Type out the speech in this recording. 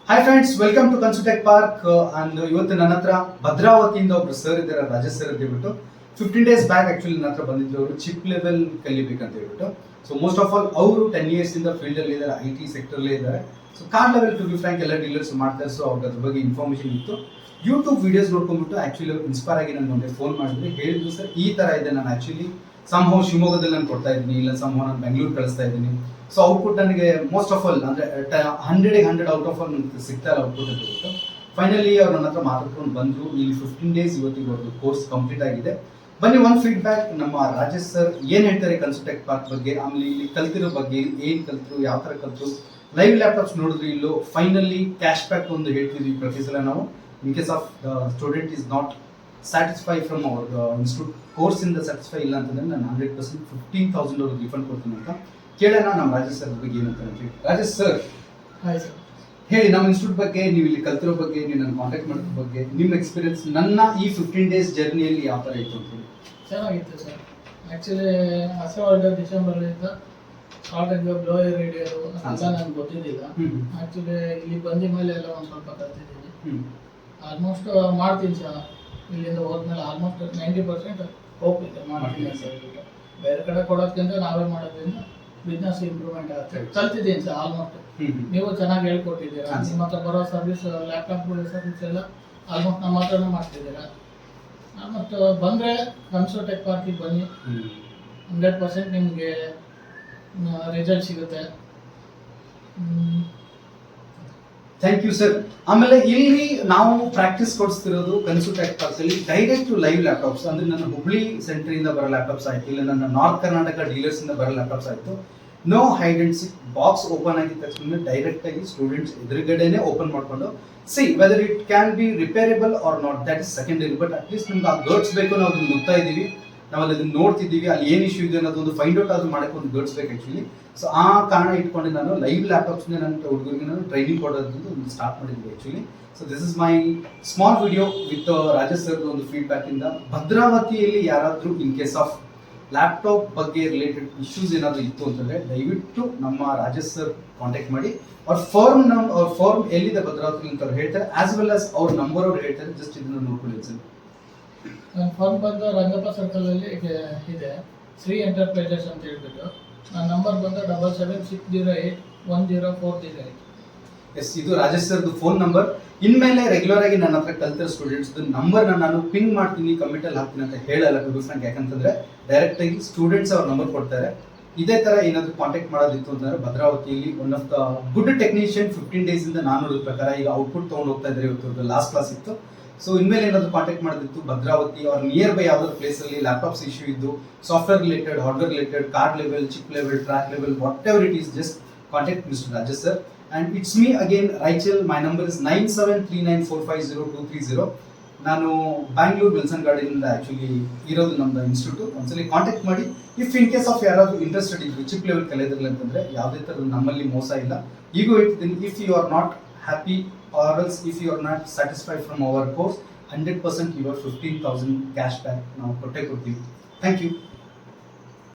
Hi friends, welcome to ಕನ್ಸುಟೆಕ್ park. And ಇವತ್ತು ನನ್ನ ಹತ್ರ ಭದ್ರಾವತಿಯಿಂದ ಒಬ್ರು ಸರ್ ಇದ್ದಾರೆ, ರಾಜೇಶ್ ಸರ್ ಅಂತ ಹೇಳ್ಬಿಟ್ಟು 15 ಡೇಸ್ ಬ್ಯಾಕ್ ಆಕ್ಚುಲಿ ನನ್ನ ಹತ್ರ ಬಂದಿದ್ರು. ಅವರು ಚಿಪ್ ಲೆವೆಲ್ ಕಲಿಬೇಕಂತ ಹೇಳ್ಬಿಟ್ಟು. ಸೊ ಮೋಸ್ಟ್ ಆಫ್ ಆಲ್ ಅವರು 10 years ಇಂದ ಫೀಲ್ಡ್ ಅಲ್ಲಿ ಇದ್ದಾರೆ, IT ಸೆಕ್ಟರ್ ಇದ್ದಾರೆ. So car level to be frank ಎಲ್ಲ ಡೀಲರ್ಸ್ ಮಾಡ್ತಾರೆ. ಸೊ ಅವ್ರಿಗೆ ಅದ್ರ ಬಗ್ಗೆ ಇನ್ಫಾರ್ಮೇಶನ್ ಇತ್ತು. ಯೂಟ್ಯೂಬ್ ವಿಡಿಯೋಸ್ ನೋಡ್ಕೊಂಡ್ಬಿಟ್ಟು ಆಕ್ಚುಲಿ ಅವ್ರು ಇನ್ಸ್ಪೈರ್ ಆಗಿ ನನಗೆ ಒಂದೇ ಫೋನ್ ಮಾಡಿದ್ರು, ಹೇಳಿದ್ರು ಸರ್ ಈ ತರ ಇದೆ, ನಾನು ಆಕ್ಚುಲಿ ಸಂಭವ ಶಿವಮೊಗ್ಗದಲ್ಲಿ ನಾನು ಕೊಡ್ತಾ ಇದ್ದೀನಿ, ಇಲ್ಲ ಸಂಭವ ನಾನು ಬೆಂಗಳೂರು ಕಳಿಸ್ತಾ ಇದ್ದೀನಿ. ಸೊ ಔಟ್ಪುಟ್ ನನಗೆ ಮೋಸ್ಟ್ ಆಫ್ ಆಲ್ ಅಂದ್ರೆ 100 ಔಟ್ ಆಫ್ ಆಲ್ ನನಗೆ ಸಿಗ್ತಾ ಇಲ್ಲ ಔಟ್ಪುಟ್ ಅಂತ ಹೇಳ್ಬಿಟ್ಟು ಫೈನಲಿ ಅವ್ರು ನನ್ನ ಹತ್ರ ಮಾತಾಡ್ಕೊಂಡು ಬಂದ್ರು. ಇಲ್ಲಿ 15 ಡೇಸ್ ಇವತ್ತಿಗೆ ಅವ್ರದ್ದು ಕೋರ್ಸ್ ಕಂಪ್ಲೀಟ್ ಆಗಿದೆ. ಬನ್ನಿ ಒಂದು ಫೀಡ್ಬ್ಯಾಕ್ ನಮ್ಮ ರಾಜೇಶ್ ಸರ್ ಏನ್ ಹೇಳ್ತಾರೆ ಕನ್ಸುಟೆಕ್ ಪಾರ್ಕ್ ಬಗ್ಗೆ, ಆಮೇಲೆ ಇಲ್ಲಿ ಕಲ್ತಿರೋ ಬಗ್ಗೆ, ಏನ್ ಕಲ್ತರು, ಯಾವ ತರ ಕಲ್ತರು, ಲೈವ್ ಲ್ಯಾಪ್ಟಾಪ್ಸ್ ನೋಡಿದ್ರು ಇಲ್ಲೋ, ಫೈನಲಿ ಕ್ಯಾಶ್ ಬ್ಯಾಕ್ ಒಂದು ಹೇಳ್ತಿದ್ವಿ ಪ್ರತಿ ಸಲ ನಾವು. ಇನ್ case of the student is not satisfy from our institute course ಇಂದ ಸ್ಯಾಟಿಸ್ಫೈ ಇಲ್ಲ ಅಂತಂದ್ರೆ ನಾನು 100% 15,000 ಅವ್ರಿಗೆ ರಿಫಂಡ್ ಕೊಡ್ತೀನಿ ಅಂತ ಕೇಳೋಣ. ನಮ್ಮ ರಾಜೇಶ್ ಸರ್ ಬಗ್ಗೆ ಏನಂತ ಹೇಳ್ತೀವಿ. ರಾಜೇಶ್ ಸರ್, ಹಾಯ್ ಸರ್, ಹೇಳಿ ನಮ್ಮ ಇನ್ಸ್ಟಿಟ್ಯೂಟ್ ಬಗ್ಗೆ, ನೀವು ಇಲ್ಲಿ ಕಲ್ತಿರೋ ಬಗ್ಗೆ, ನೀವು ನನ್ನ ಕಾಂಟ್ಯಾಕ್ಟ್ ಮಾಡೋದ್ರ ಬಗ್ಗೆ, ನಿಮ್ಮ ಎಕ್ಸ್ಪೀರಿಯನ್ಸ್ ನನ್ನ ಈ 15 ಡೇಸ್ ಜರ್ನಿಯಲ್ಲಿ ಯಾವ ಥರ ಇತ್ತು ಅಂತ ಹೇಳಿ. ಚೆನ್ನಾಗಿತ್ತು ಸರ್. ಆ್ಯಕ್ಚುಲಿ ಅಸೋಲ್ಡ್ ಡಿಸೆಂಬರ್ಲಿಂದ ಸ್ಟಾರ್ಟ್ ಆಗಿ ಬ್ಲೋಯರ್ ರೇಡಿಯೋ ಅಂತ ನನಗೆ ಗೊತ್ತಿದ್ದಿಲ್ಲ. ಆ್ಯಕ್ಚುಲಿ ಇಲ್ಲಿ ಬಂದ ಮೇಲೆ ಎಲ್ಲ ಒಂದು ಸ್ವಲ್ಪ ಕಲ್ತಿದ್ದೀನಿ. ಆಲ್ಮೋಸ್ಟ್ ಮಾಡ್ತೀನಿ ಸರ್. ಇಲ್ಲಿಂದ ಹೋದ್ಮೇಲೆ ಆಲ್ಮೋಸ್ಟ್ 90% ಹೋಪ್ ಇದೆ ಮಾಡ್ತೀನಿ ಅಂತ ಹೇಳ್ಬಿಟ್ಟು. ಬೇರೆ ಕಡೆ ಕೊಡೋದ್ಕಿಂತ ನಾವೇ ಮಾಡೋದ್ರಿಂದ ಬಿಸ್ನೆಸ್ ಇಂಪ್ರೂವ್ಮೆಂಟ್ ಆಗುತ್ತೆ. ಕಲ್ತಿದ್ದೀನಿ ಸರ್ ಆಲ್ಮೋಸ್ಟ್. ನೀವು ಚೆನ್ನಾಗಿ ಹೇಳ್ಕೊಟ್ಟಿದ್ದೀರಾ. ನಿಮ್ಮ ಹತ್ರ ಬರೋ ಸರ್ವಿಸ್, ಲ್ಯಾಪ್ಟಾಪ್ಗಳ ಸರ್ವಿಸ್ ಎಲ್ಲ ಆಲ್ಮೋಸ್ಟ್ ನಮ್ಮ ಹತ್ರನೇ ಮಾಡ್ತಿದ್ದೀರಾ. ಮತ್ತು ಬಂದರೆ ಕನ್ಸುಟೆಕ್ ಪಾರ್ಕಿಗೆ ಬನ್ನಿ, 100% ನಿಮಗೆ ರಿಸಲ್ಟ್ ಸಿಗುತ್ತೆ. Thank you sir. ಆಮೇಲೆ ಇಲ್ಲಿ ನಾವು ಪ್ರಾಕ್ಟೀಸ್ ಕೊಡಿಸ್ತಿರೋದು ಕನ್ಸುಟೆಕ್ ಪಾರ್ಕ್ ಅಲ್ಲಿ ಡೈರೆಕ್ಟ್ ಟು ಲೈವ್ ಲ್ಯಾಪ್ಟಾಪ್ಸ್. ಅಂದ್ರೆ ನನ್ನ ಹುಬ್ಳಿ ಸೆಂಟರ್ ಇಂದ ಬರೋ ಲ್ಯಾಪ್ಟಾಪ್ಸ್ ಆಯ್ತು, ಇಲ್ಲ ನನ್ನ ನಾರ್ತ್ ಕರ್ನಾಟಕ ಡೀಲರ್ಸ್ ಇಂದ ಬರೋ ಲ್ಯಾಪ್ಟಾಪ್ಸ್ ಆಯ್ತು. No hide and seek, box open ಆಗಿದ ತಕ್ಷಣ ಡೈರೆಕ್ಟ್ ಆಗಿ ಸ್ಟೂಡೆಂಟ್ಸ್ ಎದುರುಗಡೆನೆ ಓಪನ್ ಮಾಡ್ಕೊಂಡು see whether it can be repairable or not, that is secondary. But at least ನಮ್ಗೆ ಆ ಗರ್ಡ್ಸ್ ಬೇಕು, ನಾವು ಅದನ್ನ ನುಗ್ತಾ ಇದ್ದೀವಿ, ನಾವು ಅದನ್ನ ನೋಡ್ತಿದ್ದೀವಿ, ಅಲ್ಲಿ ಏನು ಇಶ್ಯೂ ಇದೆ ಅನ್ನೋದೊಂದು ಫೈಂಡ್ ಔಟ್ ಆದ್ರೂ ಮಾಡಕ್ಕೆ ಒಂದು ಗರ್ಡ್ಸ್ ಬೇಕು ಆಕ್ಚುಲಿ. ಸೊ ಆ ಕಾರಣ ಇಟ್ಕೊಂಡು ನಾನು ಲೈವ್ ಲ್ಯಾಪ್ಟಾಪ್ಸ್ನ ನನ್ನ ಹುಡುಗರಿಗೆ ನಾನು ಟ್ರೈನಿಂಗ್ ಕೊಡೋದು ಒಂದು ಸ್ಟಾರ್ಟ್ ಮಾಡಿದ್ವಿ actually. So this is my small video with Rajesh sir ಒಂದು ಫೀಡ್ಬ್ಯಾಕ್ ಇಂದ. ಭದ್ರಾವತಿಯಲ್ಲಿ ಯಾರಾದರೂ ಇನ್ ಕೇಸ್ ಆಫ್ ಲ್ಯಾಪ್ಟಾಪ್ ಬಗ್ಗೆ ರಿಲೇಟೆಡ್ ಇಶ್ಯೂಸ್ ಏನಾದರೂ ಇತ್ತು ಅಂತಂದ್ರೆ ದಯವಿಟ್ಟು ನಮ್ಮ ರಾಜೇಶ್ ಸರ್ ಕಾಂಟ್ಯಾಕ್ಟ್ ಮಾಡಿ. ಅವ್ರ ಫಾರ್ಮ್ ಎಲ್ಲಿದೆ ಭದ್ರಾವತಿ ಅಂತ ಅವ್ರು ಹೇಳ್ತಾರೆ, ಆಸ್ ವೆಲ್ ಆಸ್ ಅವ್ರ ನಂಬರ್ ಅವ್ರು ಹೇಳ್ತಾರೆ. ಜಸ್ಟ್ ಇದನ್ನ ನೋಡ್ಕೊಳ್ಳಿ ಸರ್. ನನ್ನ ಫಾರ್ಮ್ ಬಂದು ರಂಗಪ್ಪ ಸರ್ಕಲ್ ಅಲ್ಲಿ ಇದೆ, ಶ್ರೀ ಎಂಟರ್ಪ್ರೈಸಸ್ ಅಂತ ಹೇಳ್ಬಿಟ್ಟು. ನನ್ನ ನಂಬರ್ ಬಂದು 7760810408. ಎಸ್, ಇದು ರಾಜೇಶ್ ಸರ್ದು ಫೋನ್ ನಂಬರ್. ಇನ್ಮೇಲೆ ರೆಗ್ಯುಲರ್ ಆಗಿ ನನ್ನ ಹತ್ರ ಕಲ್ತಿರೋ ಸ್ಟೂಡೆಂಟ್ಸ್ ನಂಬರ್ನ ನಾನು ಪಿಂಗ್ ಮಾಡ್ತೀನಿ, ಕಮೆಂಟಲ್ಲಿ ಹಾಕ್ತೀನಿ ಅಂತ ಹೇಳಲ್ಲ ಟು ಬಿ ಫ್ರಾಂಕ್. ಯಾಕಂತಂದ್ರೆ ಡೈರೆಕ್ಟ್ ಆಗಿ ಸ್ಟೂಡೆಂಟ್ಸ್ ಅವ್ರ ನಂಬರ್ ಕೊಡ್ತಾರೆ. ಇದೇ ತರ ಏನಾದ್ರು ಕಾಂಟ್ಯಾಕ್ಟ್ ಮಾಡೋದಿತ್ತು ಅಂತಂದ್ರೆ ಭದ್ರಾವತಿಯಲ್ಲಿ one of the good technician 15 days ಇಂದ ನಾನು ನೋಡಿದ ಪ್ರಕಾರ ಈಗ ಔಟ್ಪುಟ್ ತಗೊಂಡು ಹೋಗ್ತಾ ಇದ್ದಾರೆ. ಇವತ್ತು ಲಾಸ್ಟ್ ಕ್ಲಾಸ್ ಇತ್ತು. ಸೊ ಇನ್ಮೇಲೆ ಏನಾದ್ರು ಕಾಂಟ್ಯಾಕ್ಟ್ ಮಾಡೋದಿತ್ತು ಭದ್ರಾವತಿ ಅವ್ರ ನಿಯರ್ ಬೈ ಯಾವ್ದಾದ್ರು ಪ್ಲೇಸ್ ಅಲ್ಲಿ ಲ್ಯಾಪ್ಟಾಪ್ಸ್ ಇಶ್ಯೂ ಇದ್ದು, software related, hardware related, card level, chip level, track level, what ever it is, just contact mister Rajesh sir. And it's me again, Raichel. My number is 9739450230. ನಾನು Bangalore Wilson garden actually ಇರೋದು ನಮ್ದು institute. ಒಂದ್ಸಲಿ contact ಮಾಡಿ. If in case of ಯಾರಾದ್ರೂ interested ಇದ್ರು chip level ಕಲಿಯೋದ್ರಲ್ಲಿ ಅಂತಂದ್ರೆ ಯಾವುದೇ ಥರದ ನಮ್ಮಲ್ಲಿ ಮೋಸ ಇಲ್ಲ. ಈಗೂ ಹೇಳ್ತಿದ್ದೀನಿ, if you are not happy or else if you are not satisfied from our course, 100% your 15,000 cash back ನಾವು ಕೊಟ್ಟೇ ಕೊಡ್ತೀವಿ. Thank you.